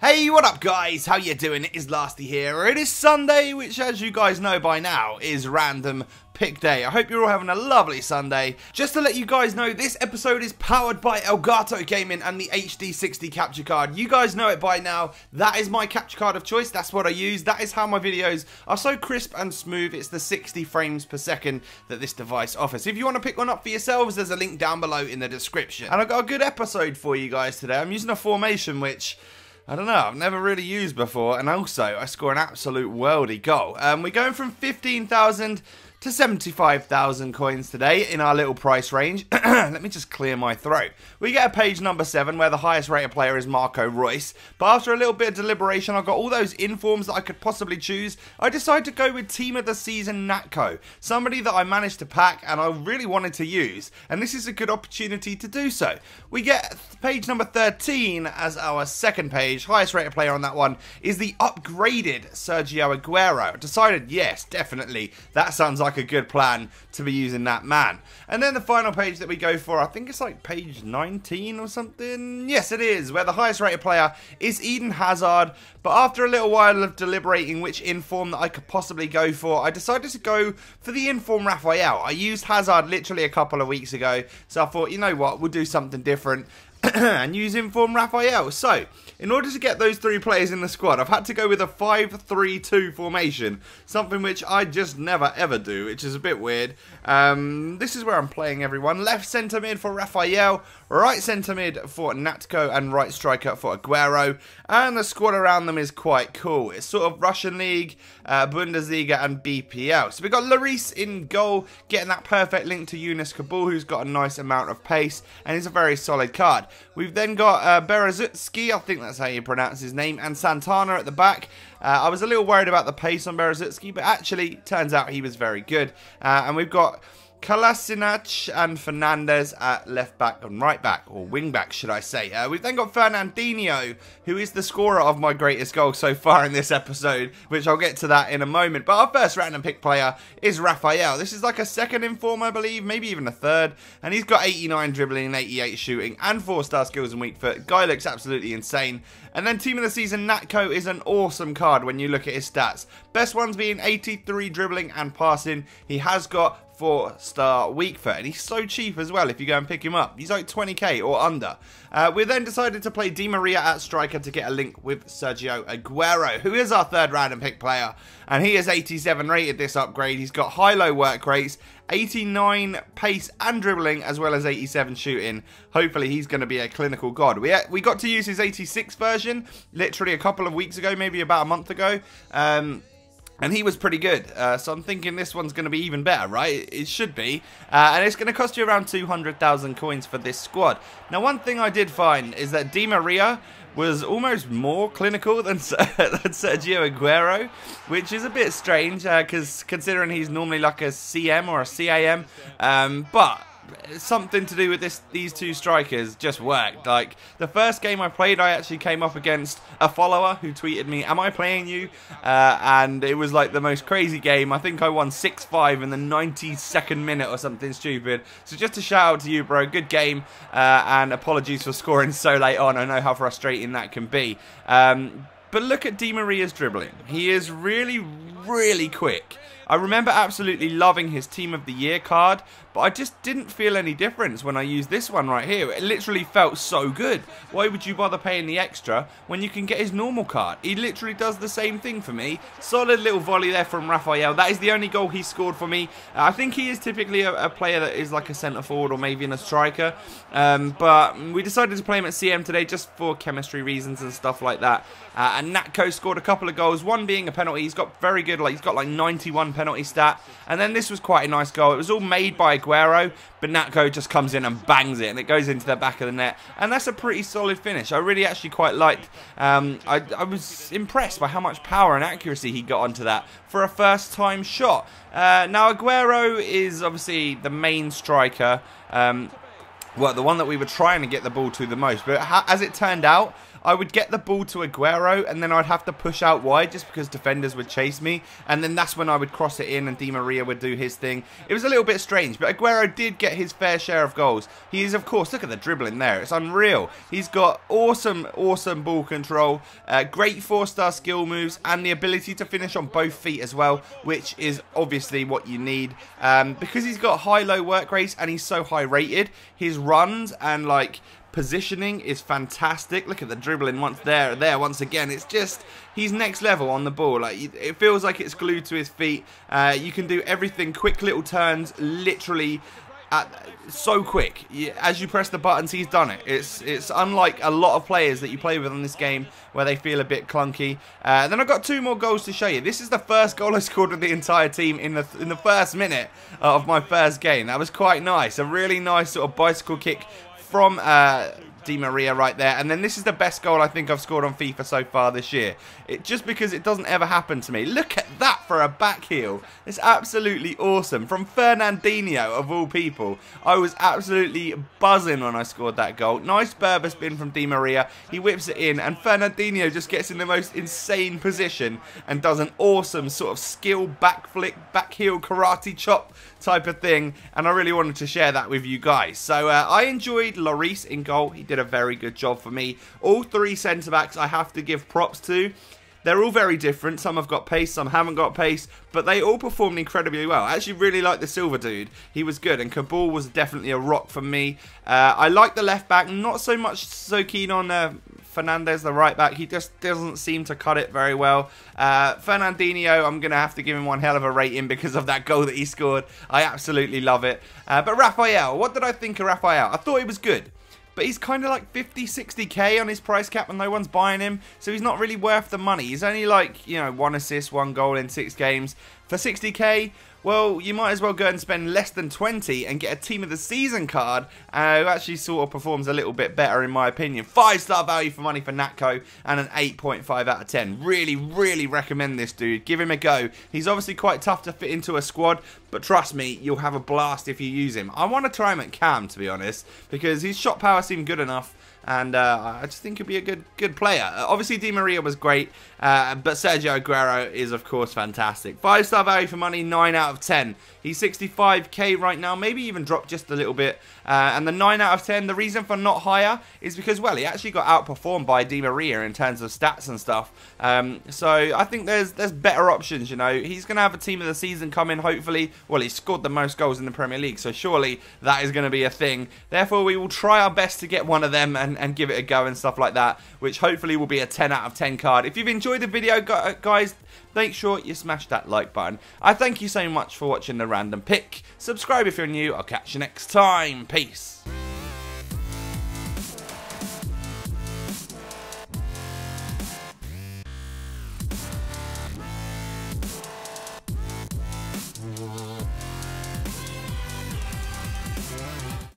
Hey, what up guys? How you doing? It is Lasty here. It is Sunday, which as you guys know by now is random pick day. I hope you're all having a lovely Sunday. Just to let you guys know, this episode is powered by Elgato Gaming and the HD60 capture card. You guys know it by now. That is my capture card of choice. That's what I use. That is how my videos are so crisp and smooth. It's the 60 frames per second that this device offers. If you want to pick one up for yourselves, there's a link down below in the description. And I've got a good episode for you guys today. I'm using a formation which, I don't know, I've never really used before, and also I score an absolute worldy goal. We're going from 15,000 to 75,000 coins today in our little price range. Let me just clear my throat. We get a page number 7 where the highest rated player is Marco Reus, but after a little bit of deliberation, I've got all those informs that I could possibly choose. I decided to go with Team of the Season Natco, somebody that I managed to pack and I really wanted to use, and this is a good opportunity to do so. We get page number 13 as our second page. Highest rated player on that one is the upgraded Sergio Aguero. I decided, yes, definitely, that sounds like a good plan to be using that man. And then the final page that we go for, I think it's like page 19 or something. Yes, it is, where the highest rated player is Eden Hazard. But after a little while of deliberating which inform that I could possibly go for, I decided to go for the inform Raphael. I used Hazard literally a couple of weeks ago, so I thought, you know what, we'll do something different and use inform Raphael. So, in order to get those three players in the squad, I've had to go with a 5-3-2 formation, something which I just never ever do, which is a bit weird. This is where I'm playing everyone. Left centre mid for Raphael, right centre mid for Natco, and right striker for Aguero. And the squad around them is quite cool. It's sort of Russian League, Bundesliga and BPL. So we've got Lloris in goal, getting that perfect link to Yunus Kabul, who's got a nice amount of pace, and he's a very solid card. We've then got Berezutski, I think that's how you pronounce his name, and Santana at the back. I was a little worried about the pace on Berezutski, but actually turns out he was very good. And we've got Kolasinac and Fernandez at left back and right back, or wing back should I say. We've then got Fernandinho, who is the scorer of my greatest goal so far in this episode, which I'll get to that in a moment. But our first random pick player is Raphael. This is like a second inform, I believe, maybe even a third, and he's got 89 dribbling, 88 shooting, and 4-star skills and weak foot. Guy looks absolutely insane. And then Team of the Season Natco is an awesome card when you look at his stats. Best ones being 83 dribbling and passing. He has got 4-star weak foot, and he's so cheap as well if you go and pick him up. He's like 20k or under. We then decided to play Di Maria at striker to get a link with Sergio Aguero, who is our third random pick player, and he is 87 rated this upgrade. He's got high-low work rates, 89 pace and dribbling, as well as 87 shooting. Hopefully he's going to be a clinical god. We got to use his 86 version literally a couple of weeks ago, maybe about a month ago. And he was pretty good, so I'm thinking this one's going to be even better, right? It should be. And it's going to cost you around 200,000 coins for this squad. Now, one thing I did find is that Di Maria was almost more clinical than Sergio Aguero, which is a bit strange, because considering he's normally like a CM or a CAM, but something to do with these two strikers just worked. Like, the first game I played, I actually came up against a follower who tweeted me, "Am I playing you?" And it was like the most crazy game. I think I won 6-5 in the 92nd minute or something stupid. So just a shout out to you, bro. Good game, and apologies for scoring so late on. I know how frustrating that can be. But look at Di Maria's dribbling. He is really, really quick. I remember absolutely loving his Team of the Year card, but I just didn't feel any difference when I used this one right here. It literally felt so good. Why would you bother paying the extra when you can get his normal card? He literally does the same thing for me. Solid little volley there from Raphael. That is the only goal he scored for me. I think he is typically a player that is like a centre forward or maybe in a striker. But we decided to play him at CM today just for chemistry reasons and stuff like that. And Natco scored a couple of goals, one being a penalty. He's got very good, he's got like 91 penalty stat. And then this was quite a nice goal. It was all made by Aguero, but Natco just comes in and bangs it, and it goes into the back of the net. And that's a pretty solid finish. I really actually quite liked. I was impressed by how much power and accuracy he got onto that for a first-time shot. Now, Aguero is obviously the main striker. Well, the one that we were trying to get the ball to the most. But as it turned out, I would get the ball to Aguero, and then I'd have to push out wide just because defenders would chase me, and then that's when I would cross it in and Di Maria would do his thing. It was a little bit strange, but Aguero did get his fair share of goals. He is, of course, look at the dribbling there. It's unreal. He's got awesome ball control, great 4-star skill moves, and the ability to finish on both feet as well, which is obviously what you need. Because he's got high-low work rates and he's so high rated, his runs and like positioning is fantastic. Look at the dribbling once once again. It's just, he's next level on the ball. Like, it feels like it's glued to his feet. You can do everything, quick little turns, literally so quick. As you press the buttons, he's done it. It's unlike a lot of players that you play with on this game where they feel a bit clunky. Then I've got 2 more goals to show you. This is the first goal I scored with the entire team in the first minute of my first game. That was quite nice. A really nice sort of bicycle kick from Di Maria right there. And then this is the best goal I think I've scored on FIFA so far this year. Just because it doesn't ever happen to me. Look at that for a back heel. It's absolutely awesome. From Fernandinho, of all people. I was absolutely buzzing when I scored that goal. Nice Berber spin from Di Maria. He whips it in, and Fernandinho just gets in the most insane position and does an awesome sort of skill back flick, back heel karate chop type of thing, and I really wanted to share that with you guys. So I enjoyed Lloris in goal. He did a very good job for me. All 3 centre-backs I have to give props to. They're all very different. Some have got pace, some haven't got pace, but they all performed incredibly well. I actually really like the silver dude. He was good, and Kabul was definitely a rock for me. I like the left back. Not so keen on Fernandez, the right back. He just doesn't seem to cut it very well. Fernandinho, I'm going to have to give him one hell of a rating because of that goal that he scored. I absolutely love it. But Raphael, what did I think of Raphael? I thought he was good. But he's kind of like 50, 60k on his price cap and no one's buying him. So he's not really worth the money. He's only like, you know, 1 assist, 1 goal in 6 games. For 60k, well, you might as well go and spend less than 20 and get a Team of the Season card who actually sort of performs a little bit better in my opinion. 5-star value for money for Natco and an 8.5 out of 10. Really, really recommend this dude. Give him a go. He's obviously quite tough to fit into a squad, but trust me, you'll have a blast if you use him. I want to try him at Cam, to be honest, because his shot power seemed good enough. And I just think he'll be a good player. Obviously, Di Maria was great, but Sergio Aguero is, of course, fantastic. 5-star value for money, 9 out of 10. He's 65k right now, maybe even dropped just a little bit. And the 9 out of 10, the reason for not higher is because, well, he actually got outperformed by Di Maria in terms of stats and stuff. So I think there's better options, you know. He's going to have a Team of the Season coming, hopefully. Well, he scored the most goals in the Premier League, so surely that is going to be a thing. Therefore, we will try our best to get one of them and give it a go and stuff like that, which hopefully will be a 10 out of 10 card. If you've enjoyed the video, guys, make sure you smash that like button. I thank you so much for watching the random pick. Subscribe if you're new. I'll catch you next time. Peace.